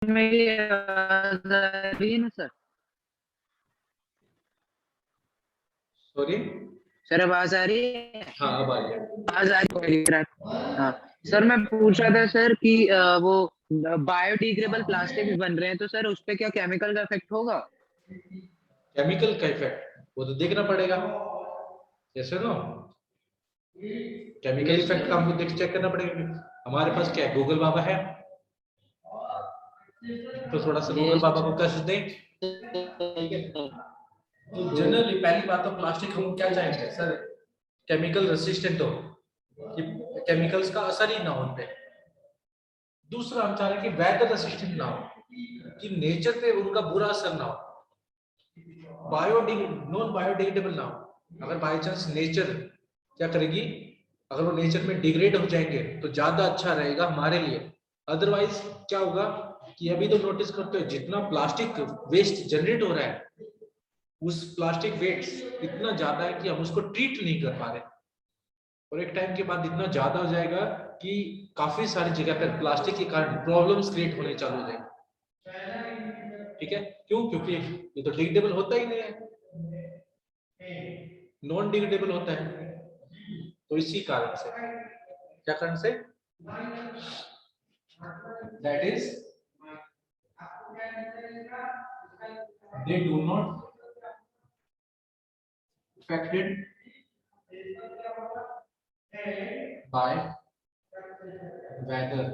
मेरी आवाज आ रही है ना सर? सॉरी सर आवाज आ रही है? हाँ अब आ गया। आवाज आ रही है? हाँ सर, मैं पूछ रहा था सर कि वो बायोडिग्रेडेबल प्लास्टिक बन रहे हैं, तो सर उस पे क्या केमिकल का इफेक्ट होगा? केमिकल का इफेक्ट वो तो देखना पड़ेगा। जैसे नो केमिकल इफेक्ट का हमको देख चेक करना पड़ेगा। हमारे पास क्या है, गूगल बाबा है, तो थोड़ा सा ये गूगल बाबा को कैसे दें। ठीक है, तो जनरली पहली बात तो प्लास्टिक हम क्या चाहेंगे सर, केमिकल रेसिस्टेंट हो, कि केमिकल्स का असर ही ना हो उन पे। दूसरा हम चाह रहे हैं कि वेदर रेसिस्टेंट ना हो, कि नेचर पे उनका बुरा असर ना हो, नॉन बायोडिग्रेडेबल ना हो। अगर बाई चांस नेचर क्या करेगी, अगर वो नेचर में डिग्रेड हो जाएंगे तो ज्यादा अच्छा रहेगा हमारे लिए। अदरवाइज क्या होगा कि अभी तो नोटिस करते हो जितना प्लास्टिक वेस्ट जनरेट हो रहा है, उस प्लास्टिक वेस्ट इतना ज्यादा है कि हम उसको ट्रीट नहीं कर पा रहे, और एक टाइम के बाद इतना ज्यादा हो जाएगा कि काफी सारी जगह पर प्लास्टिक के कारण प्रॉब्लम्स क्रिएट होने चालू हो जाएंगे। ठीक है, क्यों? क्योंकि ये तो डिग्रेडेबल होता ही नहीं है, नॉन डिग्रेडेबल होता है। तो इसी कारण से, क्या कारण से, that is they do not affected by weather।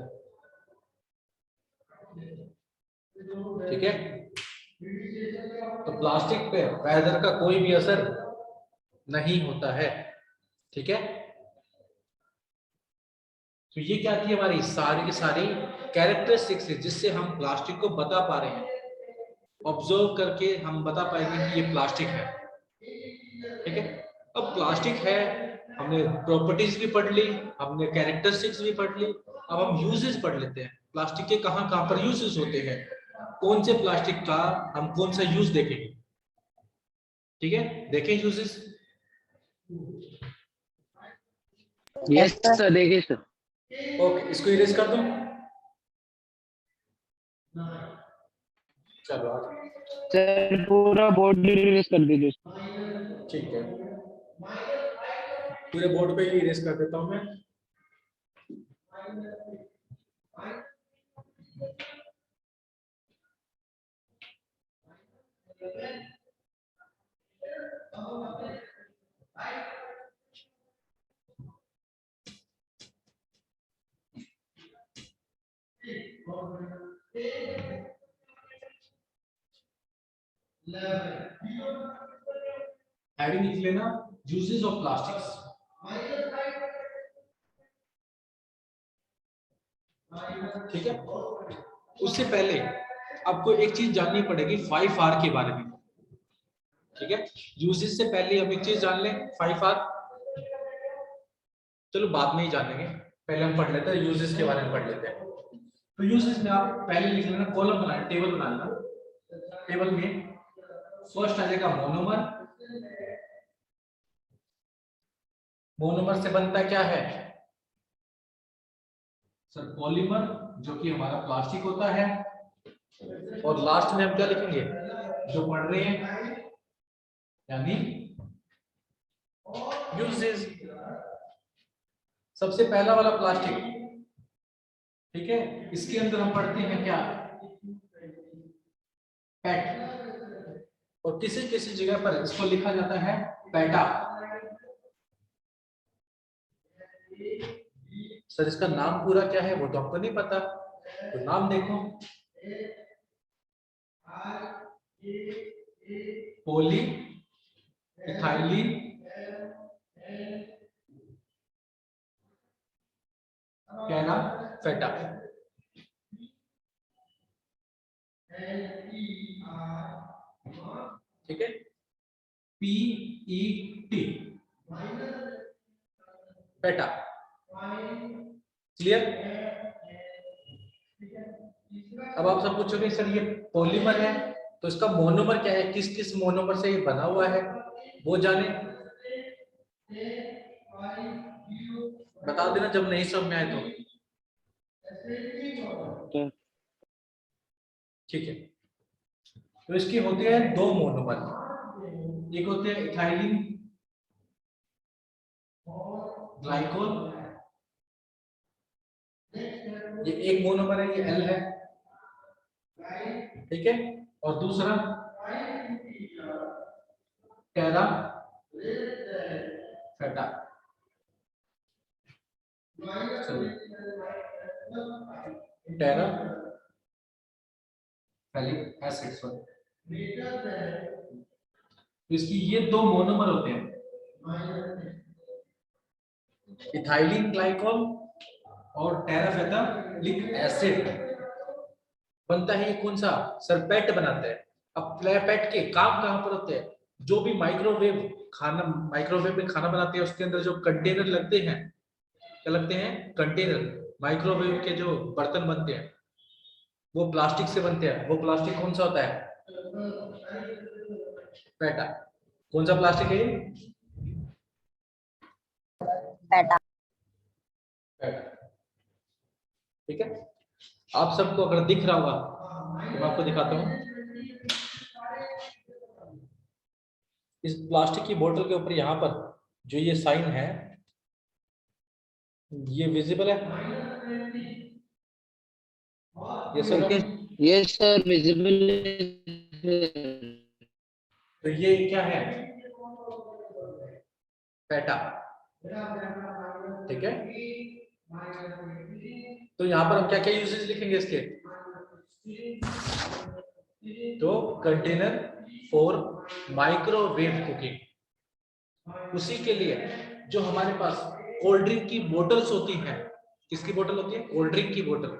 ठीक है, तो प्लास्टिक पे वेदर का कोई भी असर नहीं होता है। ठीक है, तो ये क्या थी हमारी सारी की सारी कैरेक्टरिस्टिक्स है जिससे हम प्लास्टिक को बता पा रहे हैं, ऑब्जर्व करके हम बता पाएंगे कि ये प्लास्टिक है। ठीक है, अब प्लास्टिक है, हमने प्रॉपर्टीज भी पढ़ ली, हमने कैरेक्टरिस्टिक्स भी पढ़ ली, अब हम यूजेस पढ़ लेते हैं प्लास्टिक के कहां कहां पर यूजेस होते हैं, कौन से प्लास्टिक का हम कौन सा यूज देखेंगे। ठीक है, देखें यूजेस। यस सर, देखिए सर। ओके, इसको इरेज कर दूं। चलो सर पूरा बोर्ड रिलीज कर दीजिए। ठीक है, पूरे बोर्ड पे ही इरेज कर देता हूं मैं। हेडिंग लिख लेना, यूजेस ऑफ प्लास्टिक्स। ठीक है, उससे पहले आपको एक चीज जाननी पड़ेगी 5R के बारे में। ठीक है, यूजेस से पहले हम एक चीज जान लें 5R। चलो बाद में ही जानेंगे, पहले हम पढ़ लेते हैं यूजेस के बारे में पढ़ लेते हैं। तो यूजेस में आप पहले लिख लेना, कॉलम बनाना, टेबल बनाना। टेबल में फर्स्ट आ जाएगा मोनोमर। मोनोमर से बनता क्या है सर? पॉलीमर, जो कि हमारा प्लास्टिक होता है। और लास्ट में हम क्या लिखेंगे जो पढ़ रहे हैं, यानी यूजेस। सबसे पहला वाला प्लास्टिक, ठीक है, इसके अंदर हम पढ़ते हैं क्या, पेट। और किसी किसी जगह पर इसको लिखा जाता है पेटा। सर इसका नाम पूरा क्या है वो तो हमको नहीं पता, तो नाम देखो, पोली इथाइलिन कैना फेटा। ठीक है, PET पेटा। क्लियर? अब आप सब पूछोगे सर ये पॉलीमर है तो इसका मोनोमर क्या है, किस किस मोनोमर से ये बना हुआ है, वो जाने, बता देना जब नहीं समझ में आए तो। ठीक है, तो इसके होते हैं दो मोनोमर, एक होते हैं इथाइलिन ग्लाइकोल, ये एक मोनोमर है, ये एल है, ठीक है, और दूसरा टेरा फेटा, टेरा फैलिक एसिड, सॉरी, इसकी ये दो मोनोमर होते हैं, इथाइलिन ग्लाइकोल और टेराफेथालिक एसिड बनता है। ये कौन सा सर? पेट बनाता है। अब पेट के काम कहां पर होते हैं? जो भी माइक्रोवेव में खाना बनाते हैं उसके अंदर जो कंटेनर लगते हैं, क्या लगते हैं? कंटेनर। माइक्रोवेव के जो बर्तन बनते हैं वो प्लास्टिक से बनते हैं। वो प्लास्टिक कौन सा होता है? पेटा। कौन सा प्लास्टिक है? पेटा। ठीक है, आप सबको अगर दिख रहा होगा तो मैं आपको दिखाता हूँ। इस प्लास्टिक की बोतल के ऊपर यहाँ पर जो ये साइन है, ये विजिबल है? ये सर, ये सर विजिबल। तो ये क्या है? पेटा। ठीक है, तो यहाँ पर हम क्या क्या यूजेस लिखेंगे इसके? तो कंटेनर फॉर माइक्रोवेव कुकिंग। उसी के लिए जो हमारे पास कोल्ड ड्रिंक की बोतल्स होती हैं, किसकी बोतल होती है? कोल्ड ड्रिंक की बोतल,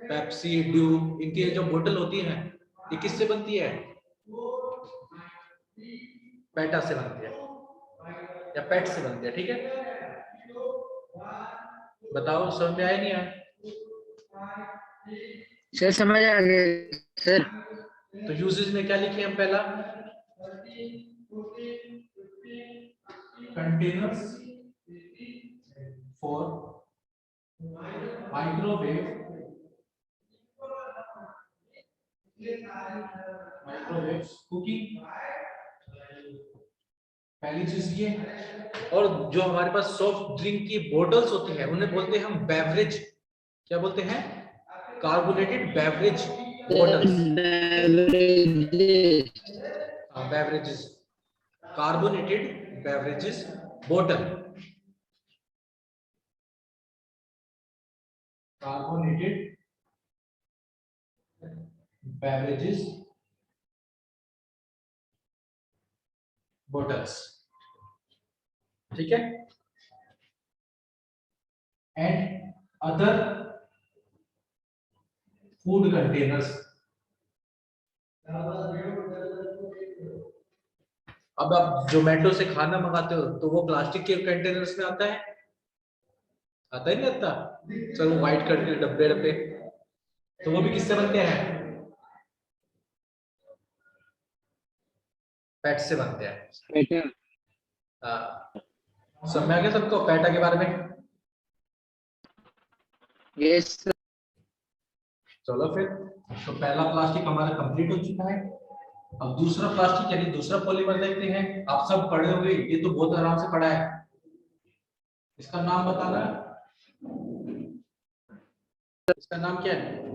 पेप्सी, ड्यू, इनकी जो बोतल होती है ये किससे बनती है? पेटा से बनती है या पेट से बनती है। ठीक है, बताओ समझ में आया नहीं आया? सर समझ आ गया सर। तो यूजेज में क्या लिखे हम? पहला कंटेनर्स फॉर माइक्रोवेव कुकिंग, पहली चीज ये। और जो हमारे पास सॉफ्ट ड्रिंक की बोतल्स होती है उन्हें बोलते हैं हम बेवरेज। क्या बोलते हैं? Carbonated beverage bottles. Beverages, carbonated beverages बोतल, कार्बोनेटेड बेवरेजेस बोतल्स। ठीक है, एंड अदर फूड कंटेनर्स। अब आप जोमेटो से खाना मंगाते हो तो वो प्लास्टिक के कंटेनर्स में आता है? आता ही नहीं आता। चलो व्हाइट कलर के डब्बे डब्बे, तो वो भी किससे बनते हैं? पेट से बनते हैं। पेटा। हाँ, समझ आ गया सबको पेटा के बारे में? यस। चलो फिर, तो पहला प्लास्टिक हमारा कंप्लीट हो चुका है। अब दूसरा प्लास्टिक यानी दूसरा पॉलीमर देखते हैं। आप सब पढ़े होंगे, ये तो बहुत आराम से पढ़ा है। इसका नाम बताना, इसका नाम क्या है?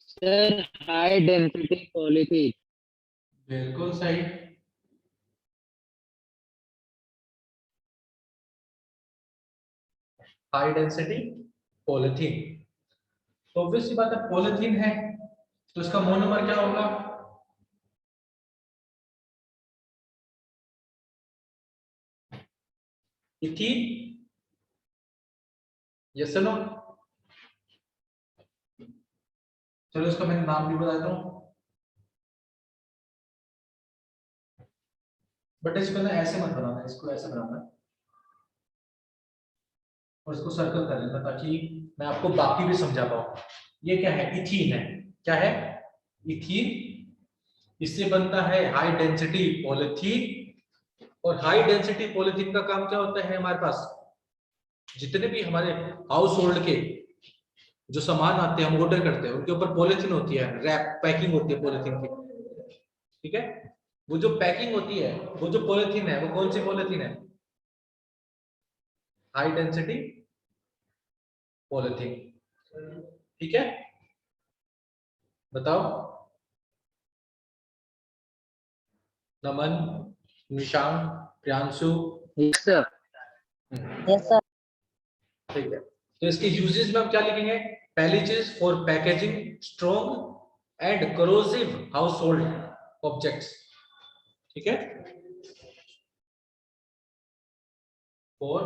Sir high density polythene. बिल्कुल सही। High density polythene. तो ऑब्वियस सी बात है, पॉलीथीन है तो इसका मोनोमर क्या होगा? इथीन। Yes no? चलो इसका मैं नाम भी बता देता हूं, बट इसको ना ऐसे मत बनाना, इसको ऐसे बनाना और इसको सर्कल कर लेना ताकि मैं आपको बाकी भी समझा पाऊं। ये क्या है? इथीन है। क्या है? इथीन। इससे बनता है हाई डेंसिटी पॉलीथीन। और हाई डेंसिटी पॉलीथीन का काम क्या होता है? हमारे पास जितने भी हमारे हाउस होल्ड के जो सामान आते हैं हम ऑर्डर करते हैं उनके ऊपर पॉलिथीन होती है, रैप पैकिंग होती है पॉलिथीन की, ठीक है। वो जो पैकिंग होती है, वो जो पॉलिथीन है, वो कौन सी पॉलिथीन है? हाई डेंसिटी पॉलिथीन, ठीक है। बताओ Naman, Nishank, Priyanshu. Yes sir. Yes sir. ठीक है, तो इसके यूजेस में हम क्या लिखेंगे? पहली चीज, for packaging strong and corrosive household objects, ठीक है। For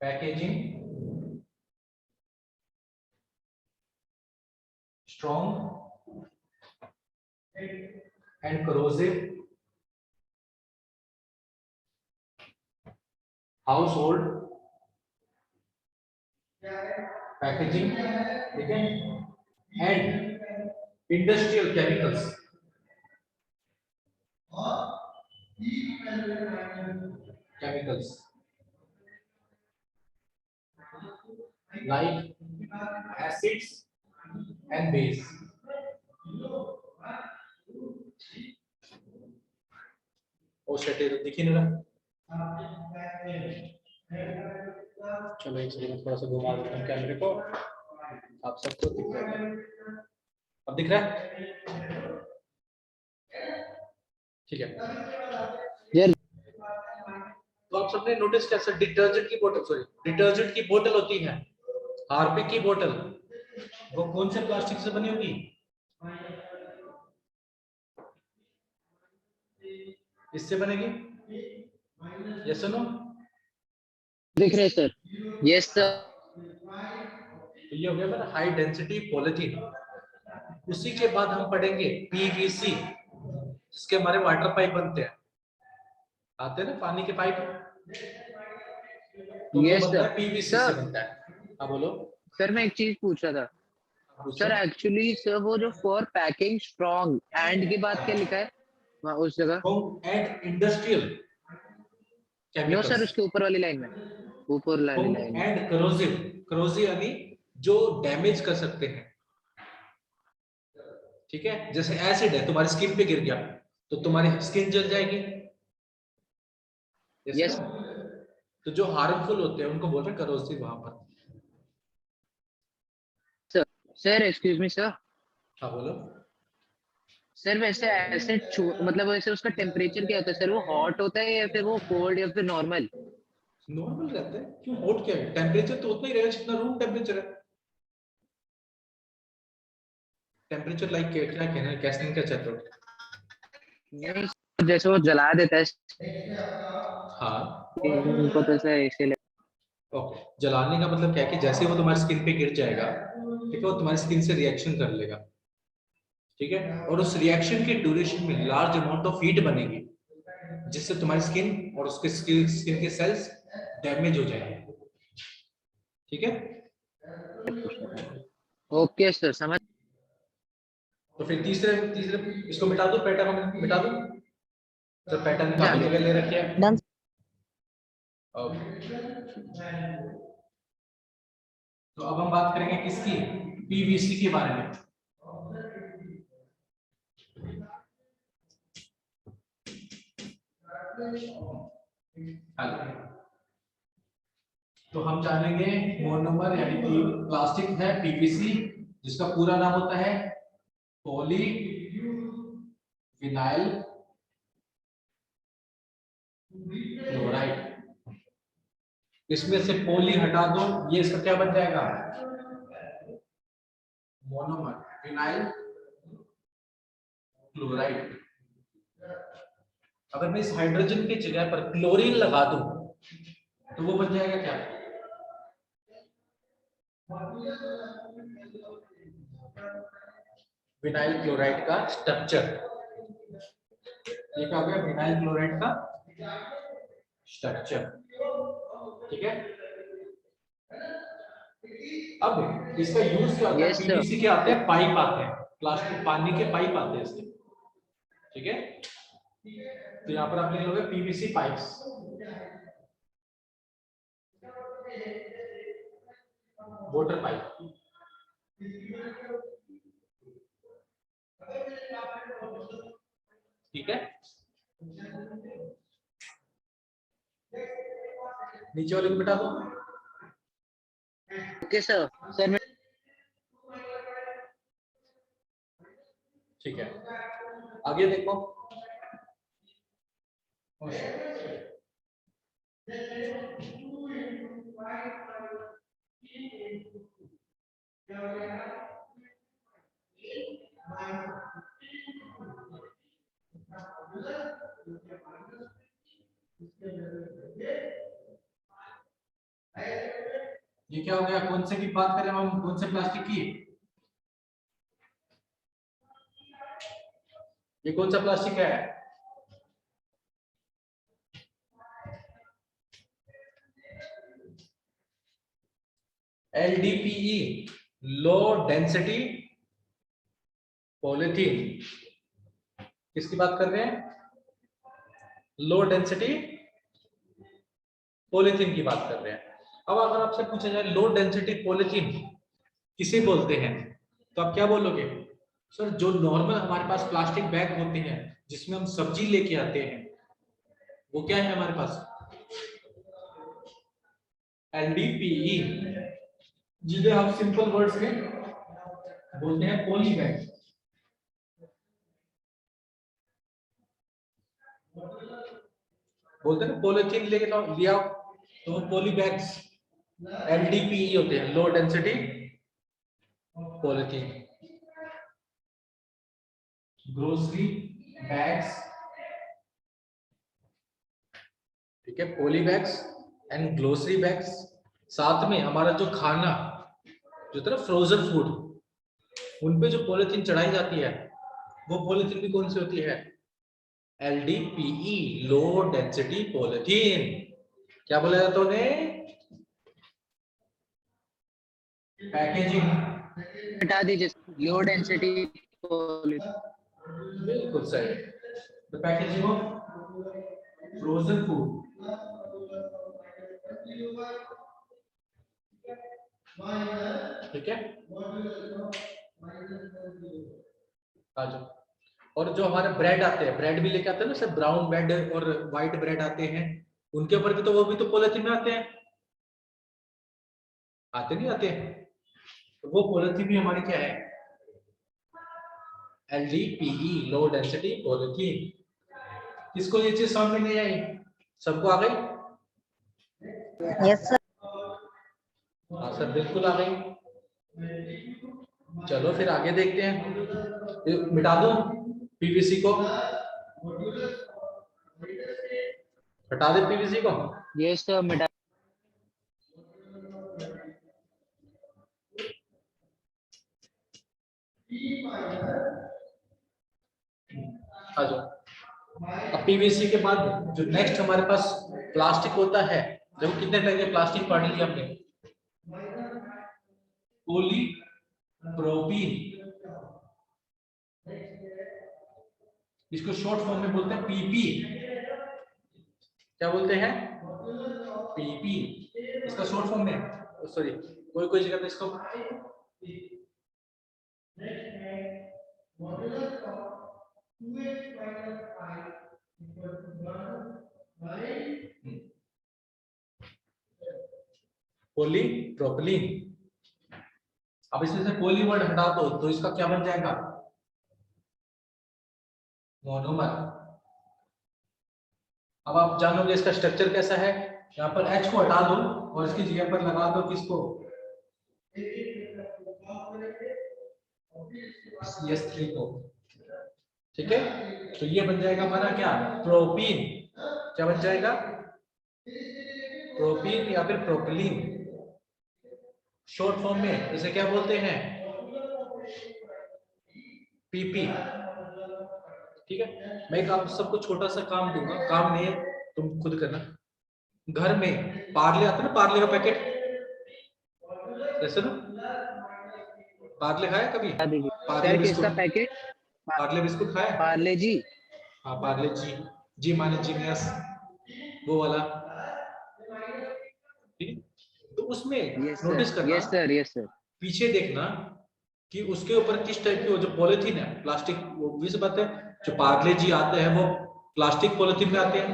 packaging strong and corrosive household packaging, ठीक है, and industrial chemicals, chemicals like acids and base। ओ सेट दिख ही नहीं रहा। चलो एक सेकंड थोड़ा सा घुमा देता हूँ कैमरे को, आप सबको दिख रहा है? अब दिख रहा है? ठीक है। यार तो आप सबने नोटिस किया सर, डिटर्जेंट की बोतल, सॉरी डिटर्जेंट की बोतल होती है, हार्पिक की बोतल, वो कौन से प्लास्टिक से बनी होगी? इससे बनेगी, यस नो? दिख रहे सर। Yes sir. तो ये हो गया मेरा हाई डेंसिटी पॉलिथीन। उसी के बाद हम पढ़ेंगे पीवीसी, जिसके हमारे वाटर पाइप बनते हैं, आते हैं ना पानी के पाइप, तो वो यस बनता सर। है पीवीसी से सर बनता है। हाँ बोलो। सर मैं एक चीज पूछ रहा था पूछो। सर, एक्चुअली सर वो जो फॉर पैकिंग स्ट्रॉन्ग एंड के बाद क्या लिखा है वहाँ उस जगह? And industrial no sir, chemicals, उसके ऊपर वाली लाइन में, ऊपर वाली लाइन में। एंड करोसिव, करोसिव यानी जो डैमेज कर सकते हैं, ठीक है। जैसे एसिड है तुम्हारी स्किन पे गिर गया तो तुम्हारी स्किन जल जाएगी, यस तो जो हार्मफुल होते हैं उनको बोलते हैं करोसिव वहां पर। Sir. Sir excuse me sir. हाँ बोलो। सर वैसे ऐसे मतलब वैसे उसका टेम्परेचर क्या होता है सर? वो हॉट होता है या फिर वो कोल्ड या फिर नॉर्मल? नॉर्मल रहता है, क्यों हॉट क्या है? टेम्परेचर तो उतना ही रहेगा जितना रूम टेम्परेचर है। टेम्परेचर लाइक क्या कहना है, कैसे क्या चाहते हो? नहीं sir, जैसे वो जला देता है हाँ स्किन को, तो सर इसके ओके, जलाने का मतलब क्या है कि जैसे वो तुम्हारी स्किन पे गिर जाएगा, ठीक है, वो तुम्हारी स्किन से रिएक्शन कर लेगा, ठीक है, और उस रिएक्शन के ड्यूरेशन में लार्ज अमाउंट ऑफ हीट बनेगी, जिससे तुम्हारी स्किन और उसके स्किन के सेल्स डैमेज हो जाएंगे, ठीक है। ओके सर समझ। तो फिर तीसरे तीसरे इसको मिटा दो, पैटर्न मिटा दो, तो पैटर्न काफी जगह ले रखे हैं। डन। तो अब हम बात करेंगे किसकी? पीवीसी के बारे में। तो हम जानेंगे मोनोमर यानी कि प्लास्टिक है पीवीसी, जिसका पूरा नाम होता है पॉली विनाइल क्लोराइड। इसमें से पॉली हटा दो, ये इसका क्या बन जाएगा? Monomer vinyl chloride. अगर मैं इस हाइड्रोजन की जगह पर क्लोरीन लगा दूं तो वो बन जाएगा क्या? विनाइल क्लोराइड का स्ट्रक्चर। ये क्या हो गया? विनाइल क्लोराइड का स्ट्रक्चर, ठीक है। अब इसका यूज क्या होता है? Yes sir. पीवीसी के आते हैं पाइप, आते हैं प्लास्टिक पानी के पाइप आते हैं इसके, ठीक है। तो यहाँ पर आप लिख लोगे पीवीसी पाइप्स, वाटर पाइप, ठीक है, नीचे वाले को मिटा दो। Okay sir. सर मैं ठीक है, आगे देखो। ये क्या हो गया, कौन से की बात करें हम, कौन से प्लास्टिक की? ये कौन सा प्लास्टिक है? LDPE, लो डेंसिटी पॉलिथीन। किसकी बात कर रहे हैं? लो डेंसिटी पॉलिथीन की बात कर रहे हैं। अब अगर आपसे पूछा जाए लो डेंसिटी पॉलिथीन किसे बोलते हैं, तो आप क्या बोलोगे? सर जो नॉर्मल हमारे पास प्लास्टिक बैग होते हैं जिसमें हम सब्जी लेके आते हैं, वो क्या है हमारे पास? LDPE, जिसे हम सिंपल वर्ड्स में बोलते हैं पॉली बैग। बोलते हैं पॉलिथीन लेके लिया तो वो पॉली बैग्स LDPE होते हैं, low density polythene. Grocery bags, ठीक है, poly bags and grocery bags. साथ में हमारा जो खाना, जो तरह फ्रोजन फूड, उन पे जो पॉलिथीन चढ़ाई जाती है, वो पॉलिथीन भी कौन सी होती है? LDPE, लो डेंसिटी पॉलिथीन। क्या बोला जाता है उन्हें? पैकेजिंग। हटा दीजिए, लो डेंसिटी। बिल्कुल सही। The packaging of frozen food. ठीक है, आ जाओ। और जो हमारे ब्रेड आते हैं, ब्रेड भी लेके आते हैं ना सर, ब्राउन ब्रेड और व्हाइट ब्रेड आते हैं, उनके ऊपर भी तो वो भी तो पॉलिथीन में आते हैं, आते नहीं आते? तो वो पॉलिथीन भी हमारी क्या है? LDPE, लो डेंसिटी पॉलिथीन। किसको ये चीज समझ में नहीं आई? सबको आ गई? Yes sir. हाँ सर, बिल्कुल आ गई। चलो फिर आगे देखते हैं। ये मिटा दो PVC को, हटा दे PVC को। ये सर मिटा। आ जाओ। अब PVC के बाद जो नेक्स्ट हमारे पास प्लास्टिक होता है, देखो कितने तरह के प्लास्टिक पढ़ लिए हमने। पॉलीप्रोपीन, इसको शॉर्ट फॉर्म में बोलते हैं PP। क्या बोलते हैं? PP। इसका शॉर्ट फॉर्म में, सॉरी, कोई कोई जगह पे इसको पॉलीप्रोपिलीन। अब इसमें से पॉली वर्ड हटा दो तो इसका क्या बन जाएगा? मोनोमर। अब आप जानोगे इसका स्ट्रक्चर कैसा है। यहाँ पर H को हटा दो और इसकी जगह पर लगा दो किसको? CH3 को। ठीक है, तो ये बन जाएगा हमारा क्या? प्रोपीन। क्या बन जाएगा? प्रोपीन या फिर प्रोपिलीन। शॉर्ट फॉर्म में इसे क्या बोलते हैं? PP। ठीक है, मैं एक आप सबको छोटा सा काम दूंगा, काम नहीं है, तुम खुद करना। घर में पार्ले आता है ना, पार्ले का पैकेट, जैसे ना, पार्ले खाया कभी? हटा दीजिए पार्ले सर। किसका बिस्कुट, पैकेट? पार्ले बिस्कुट खाया? पार्ले जी। हाँ, पार्ले जी, जी माने जीनियस, वो वाला। ठीक है, तो उसमें यस सर, नोटिस करना, यस सर, यस सर। पीछे देखना कि उसके ऊपर किस टाइप की वो जो पॉलिथीन है, प्लास्टिक, वो भी से बात है, जो पार्ले जी आते हैं वो प्लास्टिक पॉलिथीन में आते हैं,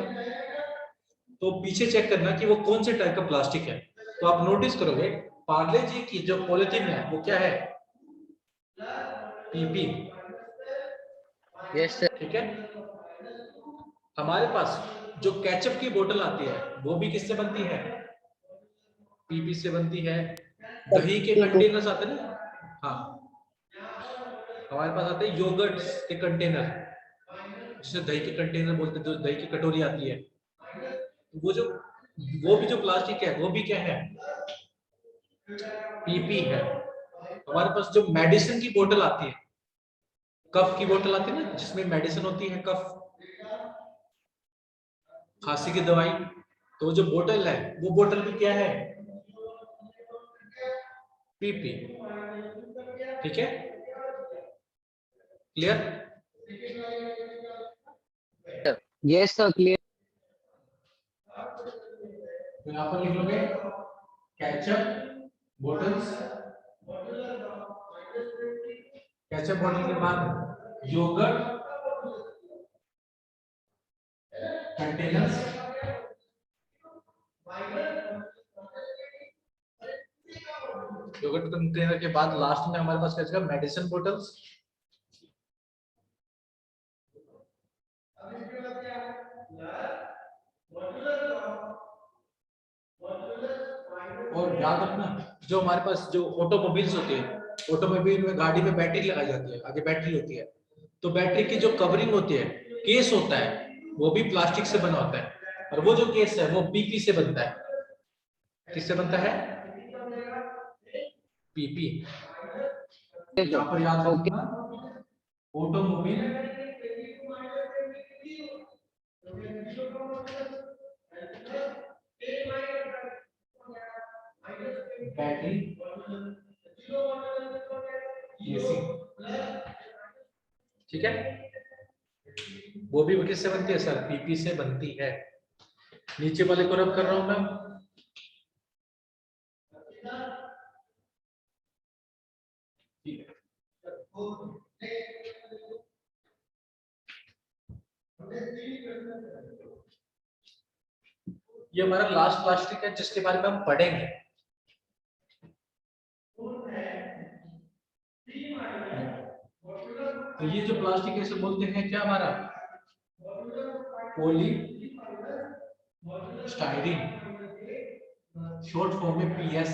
तो पीछे चेक करना कि वो कौन से टाइप का प्लास्टिक है। तो आप नोटिस करोगे पार्ले जी की जो पॉलिथीन है वो क्या है, पीपी। Yes sir. ठीक है, हमारे पास जो केचप की बोतल आती है वो भी किससे बनती है, पीपी से बनती है। दही के कंटेनर्स आते हैं ना, हाँ, हमारे पास आते हैं योगर्ट के कंटेनर, जिसे दही के कंटेनर बोलते हैं, जो दही की कटोरी आती है, वो भी जो प्लास्टिक है वो भी क्या है, पीपी है। हमारे पास जो मेडिसिन की बोतल आती है, कफ की बोतल आती है ना, जिसमें मेडिसिन होती है, कफ, खांसी की दवाई, तो जो बोतल है वो बोतल भी क्या है, पीपी। ठीक है, क्लियर। Yes sir clear. तो यहाँ पर लिख लोगे केचप बॉटल्स, केचप बॉटल के बाद योगर्ट कंटेनर्स, योगर्ट कंटेनर के बाद लास्ट में हमारे पास क्या बचेगा, मेडिसिन बॉटल्स, और याद रखना जो हमारे पास जो ऑटोमोबाइल्स होती है, ऑटोमोबाइल में गाड़ी में बैटरी लगाई जाती है, आगे बैटरी होती है, तो बैटरी की जो कवरिंग होती है, केस होता है, वो भी प्लास्टिक से बना होता है, और वो जो केस है वो पीपी से बनता है। किससे बनता है, पीपी। यहाँ पर याद ओके रखना ऑटोमोबाइल बैटरी एसी, ठीक है, वो भी किससे बनती है सर, पीपी से बनती है। नीचे वाले को रब कर रहा हूं मैं, ये हमारा लास्ट प्लास्टिक है जिसके बारे में हम पढ़ेंगे। तो ये जो प्लास्टिक है इसे बोलते हैं क्या, हमारा पॉली स्टाइरीन, शॉर्ट फॉर्म में पीएस,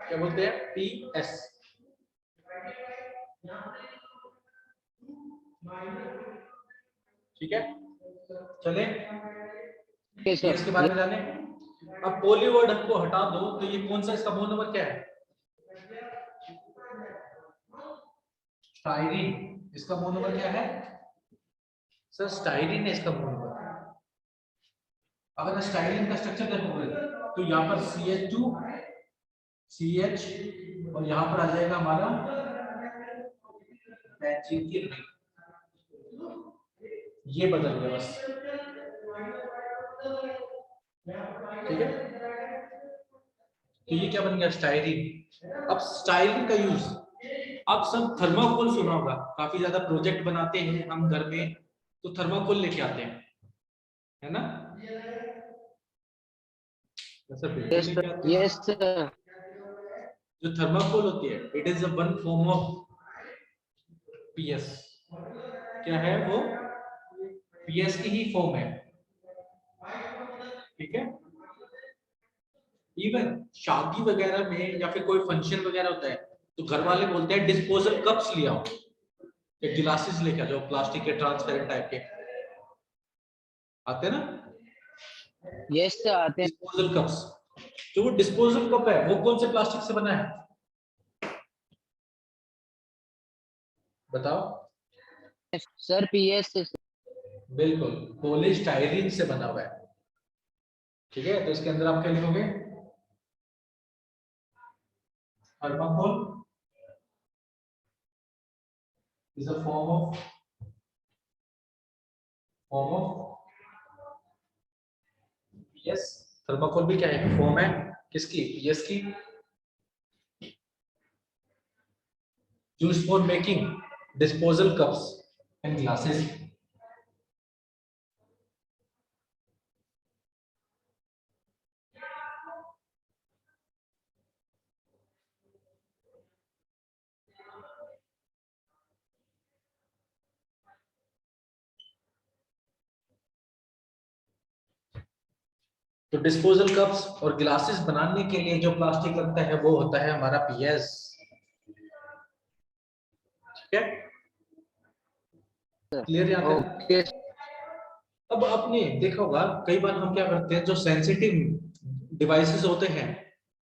क्या बोलते हैं, पीएस। ठीक है, चले सर। पीएस के बारे में जाने। अब पॉली वर्ड को हटा दो तो ये कौन सा, इसका मोल नंबर क्या है, स्टाइरीन, इसका मोल नंबर क्या है सर, स्टाइरीन है इसका मोल नंबर। अगर स्टाइरीन का स्ट्रक्चर देखोगे तो यहाँ पर CH2 CH और यहाँ पर आ जाएगा हमारा बेंजीन की रिंग, ये बदल गया बस। ठीक है, तो ये क्या बन गया, स्टाइरीन। अब स्टाइरीन का यूज, अब सब थर्माकोल सुना होगा, काफी ज्यादा प्रोजेक्ट बनाते हैं हम घर में, तो थर्माकोल लेके आते हैं, है ना, ऐसा बिल्कुल यस लेके सर। आते हैं। Yes sir. जो थर्माकोल होती है it is a one form of PS, क्या है वो, पीएस की ही फॉर्म है। ठीक है, इवन शादी वगैरह में या फिर कोई फंक्शन वगैरह होता है तो घर वाले बोलते हैं डिस्पोजल कप्स ले आओ, एक गिलासेस लेके आ जाओ, प्लास्टिक के ट्रांसपेरेंट टाइप के आते हैं ना, यस सर आते डिस्पोजल कप्स। जो वो डिस्पोजल कप है वो कौन से प्लास्टिक से बना है, बताओ। हैं सर। पीएस से। बिल्कुल, पॉलीस्टाइरीन से बना हुआ है। ठीक है, तो इसके अंदर आप क्या लिखोगे, thermocol is a form of PS. Thermocol भी क्या है, फॉर्म है किसकी, पीएस की। Used for making disposal cups and glasses. तो डिस्पोजल कप्स और ग्लासेस बनाने के लिए जो प्लास्टिक लगता है वो होता है हमारा पीएस। ठीक है, क्लियर यहाँ तक? ओके अब आपने देखा होगा कई बार हम क्या करते हैं, जो सेंसिटिव डिवाइसेस होते हैं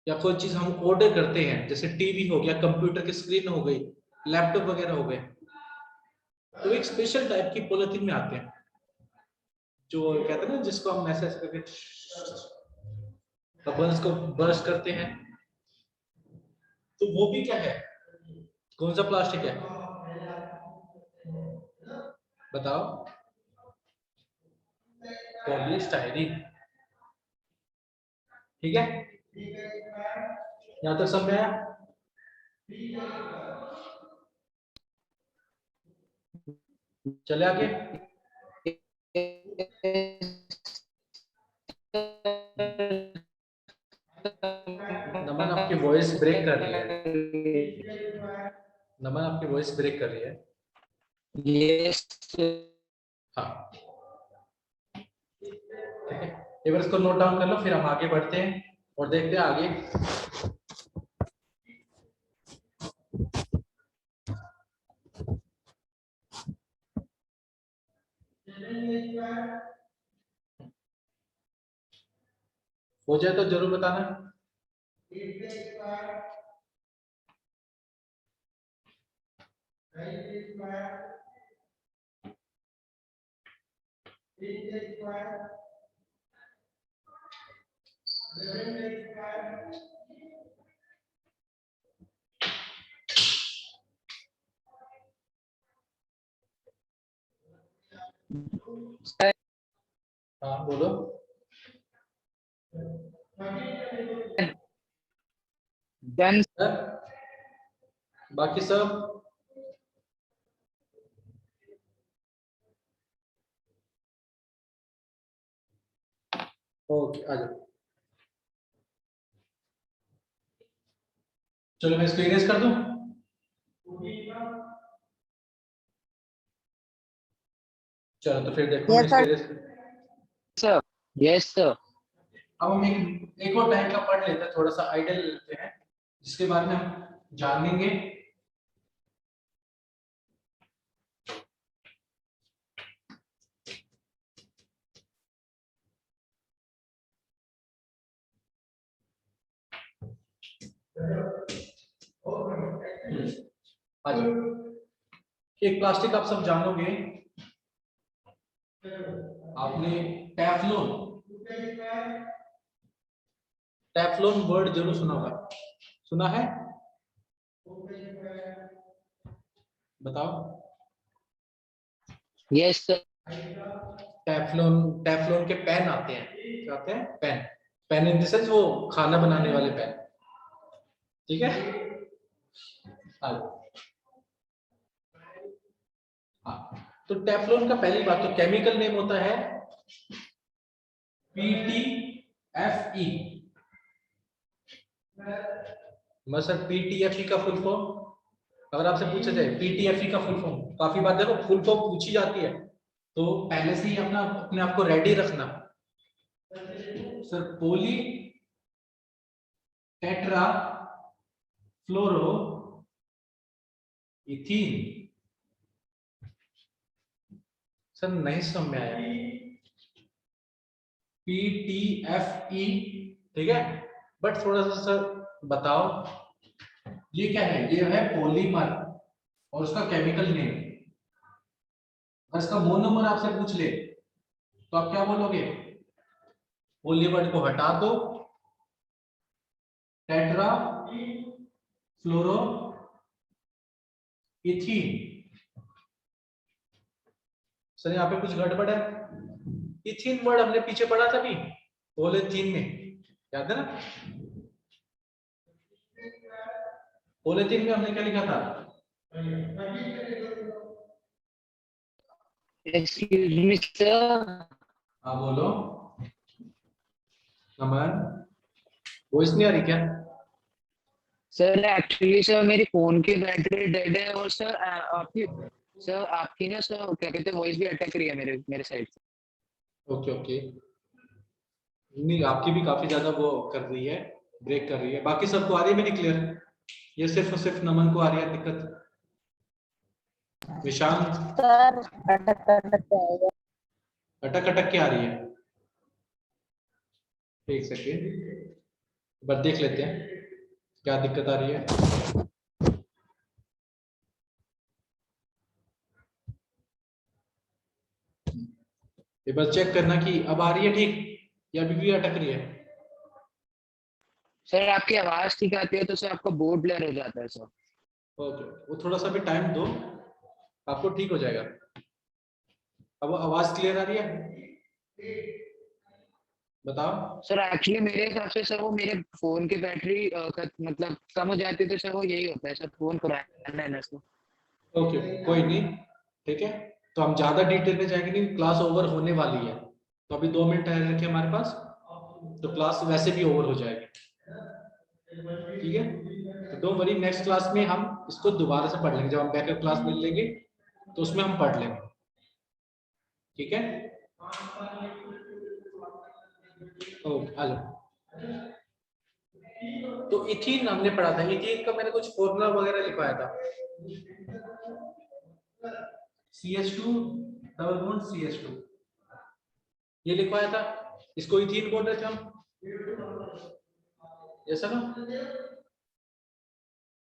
या कोई चीज हम ऑर्डर करते हैं, जैसे टीवी हो गया, कंप्यूटर की स्क्रीन हो गई, लैपटॉप वगैरह हो गए, तो एक स्पेशल टाइप की पॉलिथीन में आते हैं, जो कहते हैं ना जिसको हम ऐसे ऐसे करके बबल्स को बर्स्ट करते हैं। तो वो भी क्या है, कौन सा प्लास्टिक है बताओ? पॉलीस्टाइरीन। ठीक है, यहां तक समझ आया? चले आगे। नमन आपकी वॉइस ब्रेक कर रही है, नमन आपकी वॉइस ब्रेक कर रही है। यस हाँ ठीक है, एक बार इसको नोट डाउन कर लो, फिर हम आगे बढ़ते हैं और देखते हैं आगे। हो जाए तो जरूर बताना। हाँ बोलो। डन सर बाकी सब ओके, आ जाओ। चलो मैं इसको इरेज कर दूं। चलो तो फिर देखो मैं Yes, इसको sir. Erase. Sir yes sir अब हम एक और टाइप का पढ़ लेते हैं, थोड़ा सा आइडिया ले लेते हैं जिसके बारे में हम जानेंगे। आ जाओ। एक प्लास्टिक आप सब जानोगे, आपने टेफ्लॉन, टेफ्लॉन वर्ड जरूर सुना होगा, सुना है? बताओ। यस सर टेफ्लॉन, टेफ्लॉन के पेन आते हैं, क्या आते हैं? Pan, pan in the sense वो खाना बनाने वाले पेन। ठीक है, आ जाओ। हाँ, तो टेफ्लॉन का पहली बात तो केमिकल नेम होता है PTFE। मतलब PTFE का फुल फॉर्म अगर आपसे पूछा जाए, PTFE का फुल फॉर्म, काफी बात देखो फुल फॉर्म पूछी जाती है, तो पहले से ही अपना अपने आप को रेडी रखना। सर पोली टेट्रा फ्लोरो इथीन। सर नहीं समझ में आया। PTFE, ठीक है, बट थोड़ा सा सर बताओ ये क्या है? ये है पॉलीमर और उसका केमिकल नेम। अगर इसका मोनोमर आपसे पूछ ले तो आप क्या बोलोगे? पॉली वर्ड को हटा दो, टेट्रा फ्लोरो इथीन। सर यहाँ पे कुछ गड़बड़ है। इथीन वर्ड हमने पीछे पढ़ा था भी पॉलीथीन में, याद है ना? पॉलीथीन में हमने क्या लिखा था? Excuse me sir. हाँ बोलो। नमन, वॉइस नहीं आ रही क्या? सर एक्चुअली सर मेरी फोन की बैटरी डेड है, और सर आपकी सर आपकी ना सर क्या कहते हैं वॉइस भी अटक रही है मेरे मेरे साइड से। ओके ओके, नहीं आपकी भी काफी ज्यादा वो कर रही है, ब्रेक कर रही है। बाकी सबको आ रही है मेरी क्लियर? ये सिर्फ और सिर्फ नमन को आ रही है दिक्कत? विशांत, सर अटक अटक के आएगा। अटक अटक के आ रही है? एक सेकेंड, बस देख लेते हैं क्या दिक्कत आ रही है। ये बस चेक करना कि अब आ रही है ठीक, या अभी भी अटक रही है? सर आपकी आवाज ठीक आती है तो सर आपका बोर्ड ब्लर हो जाता है सर। ओके, वो थोड़ा सा भी टाइम दो, आपको ठीक हो जाएगा। अब आवाज क्लियर आ रही है? बताओ। सर एक्चुअली मेरे हिसाब से सर वो मेरे फोन की बैटरी मतलब कम हो जाती है तो सर वो यही होता है सर, फोन पुराना है ना सर। ओके, कोई नहीं, ठीक है। तो हम ज्यादा डिटेल में जाएंगे नहीं, क्लास ओवर होने वाली है, तो अभी 2 मिनट है रखे हमारे पास, तो क्लास वैसे भी ओवर हो जाएगी, ठीक है। तो डोंट वरी, नेक्स्ट क्लास में हम इसको दोबारा से पढ़ लेंगे, जब हम बैकअप क्लास मिल लेंगे तो उसमें हम पढ़ लेंगे, ठीक है। ओके, आ जाओ। तो इथीन हमने पढ़ा था, इथीन का मैंने कुछ फॉर्मूला वगैरह लिखवाया था। CH2 डबल बॉन्ड CH2 ये लिखवाया था, इसको इथीन बोल रहे थे हम, ऐसा ना?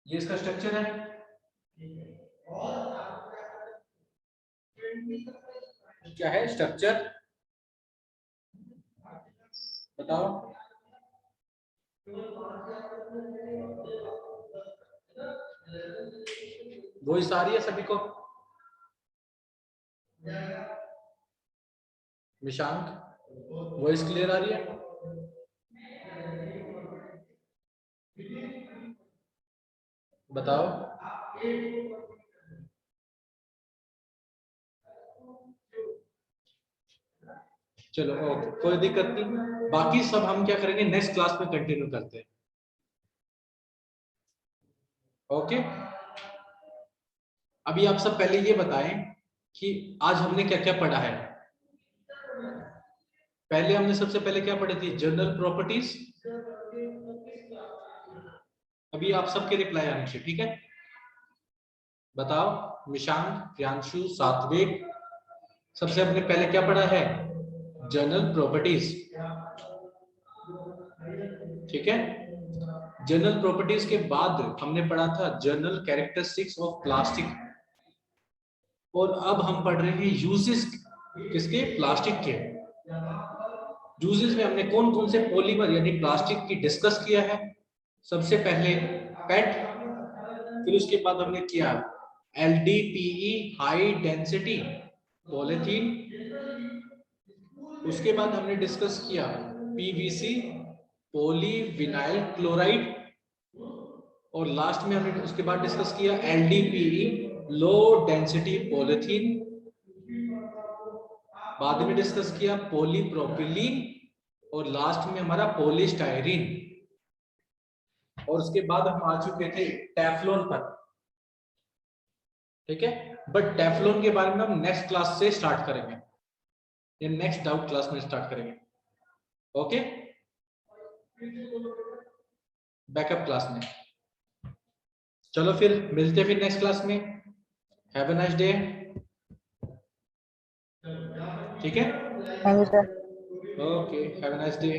ये इसका स्ट्रक्चर है, क्या है स्ट्रक्चर, बताओ। वॉइस आ रही है सभी को? निशांक, वॉइस क्लियर आ रही है? बताओ। चलो ओके, कोई दिक्कत नहीं, बाकी सब हम क्या करेंगे नेक्स्ट क्लास में कंटिन्यू करते हैं, ओके। अभी आप सब पहले ये बताएं कि आज हमने क्या क्या पढ़ा है। पहले हमने सबसे पहले क्या पढ़ी थी? General properties. अभी आप सबके रिप्लाई आने चाहिए, ठीक है। बताओ निशांत, प्रियांशु, सात्विक, सबसे हमने पहले क्या पढ़ा है? जनरल प्रॉपर्टीज, ठीक है। जनरल प्रॉपर्टीज के बाद हमने पढ़ा था जनरल कैरेक्टरिस्टिक्स ऑफ प्लास्टिक, और अब हम पढ़ रहे हैं यूजेस किसके? प्लास्टिक के। यूजेस में हमने कौन कौन से पॉलीमर यानी प्लास्टिक की डिस्कस किया है। सबसे पहले पेट, फिर उसके बाद हमने किया LDPE हाई डेंसिटी पॉलीथीन, उसके बाद हमने डिस्कस किया PVC पॉलीविनाइल क्लोराइड, और लास्ट में हमने उसके बाद डिस्कस किया LDPE लो डेंसिटी पॉलीथीन, बाद में डिस्कस किया पॉलीप्रोपिलीन, और लास्ट में हमारा पॉलीस्टायरीन, और उसके बाद हम आ चुके थे टेफ्लॉन पर, ठीक है। बट टेफ्लॉन के बारे में हम नेक्स्ट क्लास से स्टार्ट करेंगे, ये नेक्स्ट डाउट क्लास में स्टार्ट करेंगे, ओके, बैकअप क्लास में। चलो फिर मिलते हैं फिर नेक्स्ट क्लास में। हैव अ नाइस डे, ठीक है। Thank you sir. Okay, have a nice day.